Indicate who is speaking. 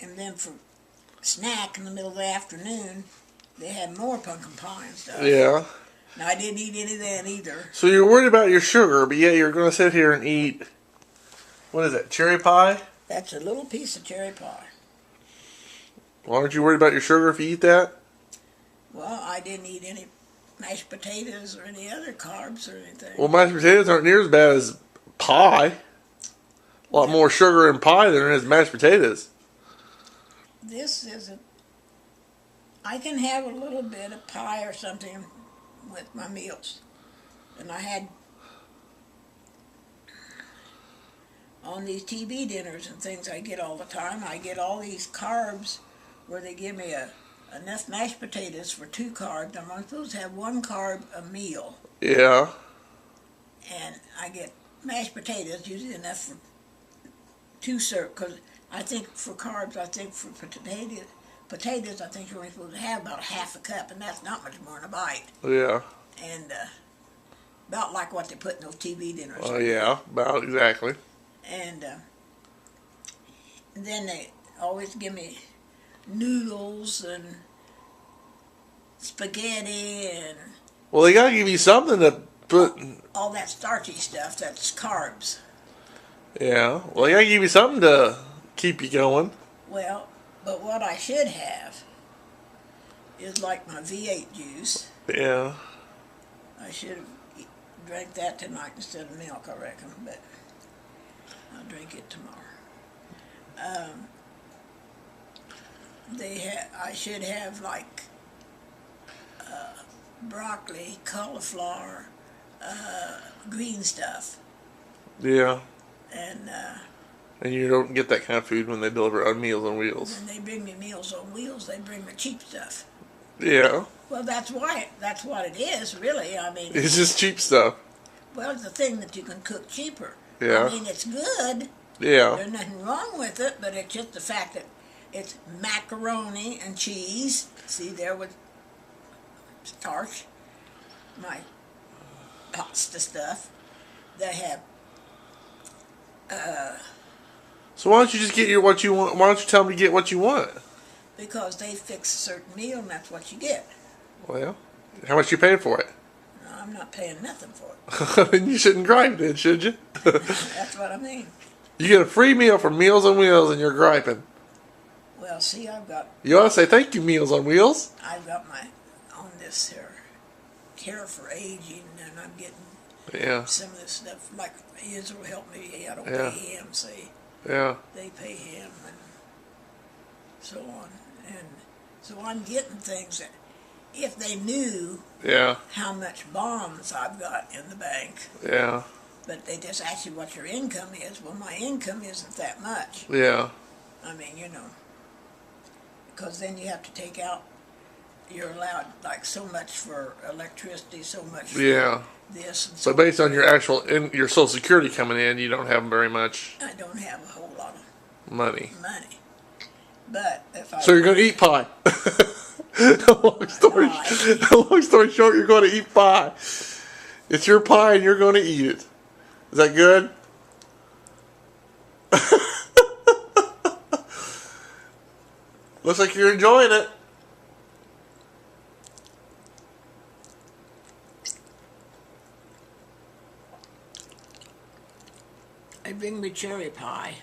Speaker 1: And then for snack in the middle of the afternoon, they had more pumpkin pie and stuff.
Speaker 2: Yeah.
Speaker 1: Now, I didn't eat any of that either.
Speaker 2: So you're worried about your sugar, but yet you're going to sit here and eat, what is that, cherry pie?
Speaker 1: That's a little piece of cherry pie.
Speaker 2: Well, aren't you worried about your sugar if you eat that?
Speaker 1: Well, I didn't eat any mashed potatoes or any other carbs or anything.
Speaker 2: Well, mashed potatoes aren't near as bad as pie. A lot more sugar in pie than there is mashed potatoes.
Speaker 1: This isn't... I can have a little bit of pie or something with my meals. And I had... on these TV dinners and things I get all the time, I get all these carbs where they give me enough mashed potatoes for 2 carbs. I'm only supposed to have 1 carb a meal.
Speaker 2: Yeah.
Speaker 1: And I get mashed potatoes, usually enough for 2 serves, because I think for carbs, I think for potatoes, I think you're only supposed to have about ½ a cup, and that's not much more than a bite.
Speaker 2: Yeah.
Speaker 1: And about like what they put in those TV dinners.
Speaker 2: Oh, yeah, about exactly.
Speaker 1: And then they always give me noodles and spaghetti and...
Speaker 2: Well, they got to give you something to put...
Speaker 1: all that starchy stuff, that's carbs.
Speaker 2: Yeah, well, they got to give you something to keep you going.
Speaker 1: Well, but what I should have is like my V8 juice.
Speaker 2: Yeah.
Speaker 1: I should have drank that tonight instead of milk, I reckon, but I'll drink it tomorrow. I should have like broccoli, cauliflower, green stuff.
Speaker 2: Yeah.
Speaker 1: And
Speaker 2: you don't get that kind of food when they deliver on Meals on Wheels.
Speaker 1: when they bring me Meals on Wheels, they bring me cheap stuff.
Speaker 2: Yeah.
Speaker 1: Well, that's what it is, really. I mean,
Speaker 2: It's just cheap stuff.
Speaker 1: well, it's the thing that you can cook cheaper.
Speaker 2: Yeah.
Speaker 1: I mean, it's good.
Speaker 2: Yeah.
Speaker 1: There's nothing wrong with it, but it's just the fact that it's macaroni and cheese. See, there with starch, my pasta stuff. They have...
Speaker 2: So why don't you just get what you want? Why don't you tell them to get what you want?
Speaker 1: because they fix a certain meal and that's what you get.
Speaker 2: Well, how much you paying for it?
Speaker 1: No, I'm not paying nothing for it.
Speaker 2: Then you shouldn't gripe then, should you?
Speaker 1: That's what I mean.
Speaker 2: You get a free meal from Meals on Wheels and you're griping.
Speaker 1: Well, see,
Speaker 2: You ought to say thank you, Meals on Wheels.
Speaker 1: I've got my, on this here, care for aging, and I'm getting some of this stuff, like Israel helped me, I don't pay him, see.
Speaker 2: Yeah.
Speaker 1: They pay him, and so on. And so I'm getting things that, if they knew how much bonds I've got in the bank, but they just ask you what your income is. Well, my income isn't that much.
Speaker 2: Yeah.
Speaker 1: I mean, because then you have to take out, you're allowed like so much for electricity, so much for this. And
Speaker 2: so based on your actual, your Social Security coming in, you don't have very much.
Speaker 1: I don't have a whole lot of
Speaker 2: money.
Speaker 1: But if I...
Speaker 2: So you're going to eat pie. long story short, you're going to eat pie. It's your pie and you're going to eat it. Is that good? Looks like you're enjoying it.
Speaker 1: They bring me cherry pie.